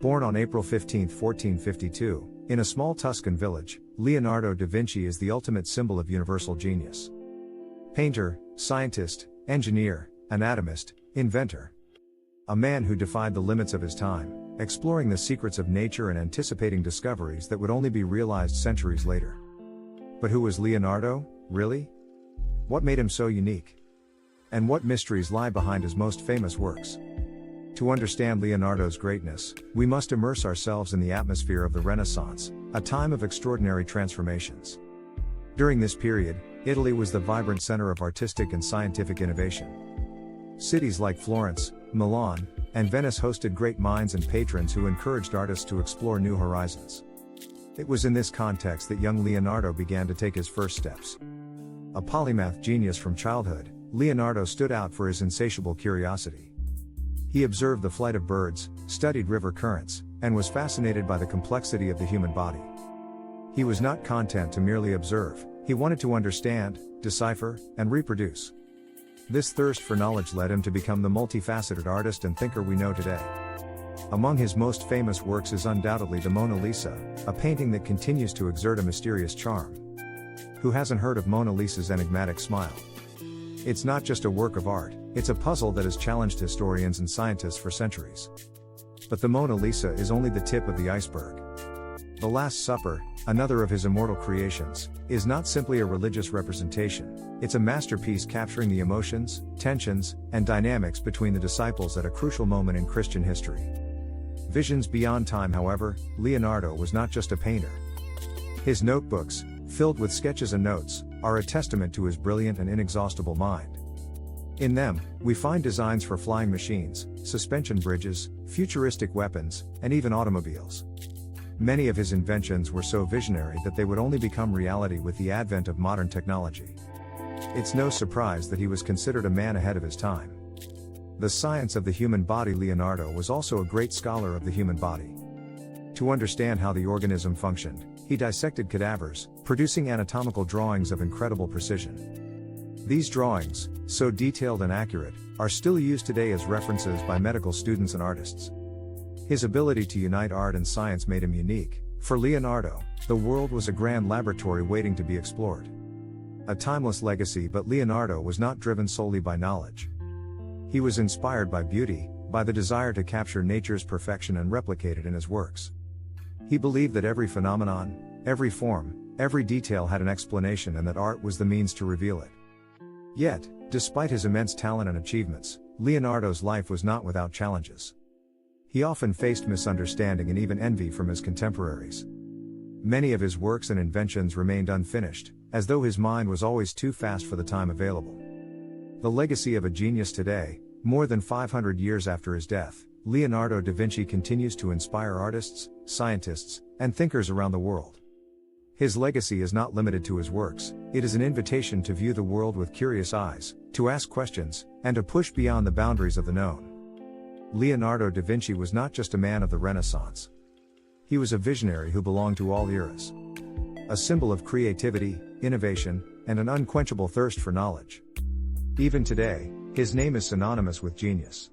Born on April 15, 1452, in a small Tuscan village, Leonardo da Vinci is the ultimate symbol of universal genius. Painter, scientist, engineer, anatomist, inventor. A man who defied the limits of his time, exploring the secrets of nature and anticipating discoveries that would only be realized centuries later. But who was Leonardo, really? What made him so unique? And what mysteries lie behind his most famous works? To understand Leonardo's greatness, we must immerse ourselves in the atmosphere of the Renaissance, a time of extraordinary transformations. During this period, Italy was the vibrant center of artistic and scientific innovation. Cities like Florence, Milan, and Venice hosted great minds and patrons who encouraged artists to explore new horizons. It was in this context that young Leonardo began to take his first steps. A polymath genius from childhood, Leonardo stood out for his insatiable curiosity. He observed the flight of birds, studied river currents, and was fascinated by the complexity of the human body. He was not content to merely observe, he wanted to understand, decipher, and reproduce. This thirst for knowledge led him to become the multifaceted artist and thinker we know today. Among his most famous works is undoubtedly the Mona Lisa, a painting that continues to exert a mysterious charm. Who hasn't heard of Mona Lisa's enigmatic smile? It's not just a work of art, it's a puzzle that has challenged historians and scientists for centuries. But the Mona Lisa is only the tip of the iceberg. The Last Supper, another of his immortal creations, is not simply a religious representation, it's a masterpiece capturing the emotions, tensions, and dynamics between the disciples at a crucial moment in Christian history. Visions beyond time, however, Leonardo was not just a painter. His notebooks, filled with sketches and notes, are a testament to his brilliant and inexhaustible mind. In them, we find designs for flying machines, suspension bridges, futuristic weapons, and even automobiles. Many of his inventions were so visionary that they would only become reality with the advent of modern technology. It's no surprise that he was considered a man ahead of his time. The science of the human body. Leonardo was also a great scholar of the human body. To understand how the organism functioned, he dissected cadavers, producing anatomical drawings of incredible precision. These drawings, so detailed and accurate, are still used today as references by medical students and artists. His ability to unite art and science made him unique. For Leonardo, the world was a grand laboratory waiting to be explored. A timeless legacy, but Leonardo was not driven solely by knowledge. He was inspired by beauty, by the desire to capture nature's perfection and replicate it in his works. He believed that every phenomenon, every form, every detail had an explanation and that art was the means to reveal it. Yet, despite his immense talent and achievements, Leonardo's life was not without challenges. He often faced misunderstanding and even envy from his contemporaries. Many of his works and inventions remained unfinished, as though his mind was always too fast for the time available. The legacy of a genius today, more than 500 years after his death, Leonardo da Vinci continues to inspire artists, scientists, and thinkers around the world. His legacy is not limited to his works, it is an invitation to view the world with curious eyes, to ask questions, and to push beyond the boundaries of the known. Leonardo da Vinci was not just a man of the Renaissance. He was a visionary who belonged to all eras. A symbol of creativity, innovation, and an unquenchable thirst for knowledge. Even today, his name is synonymous with genius.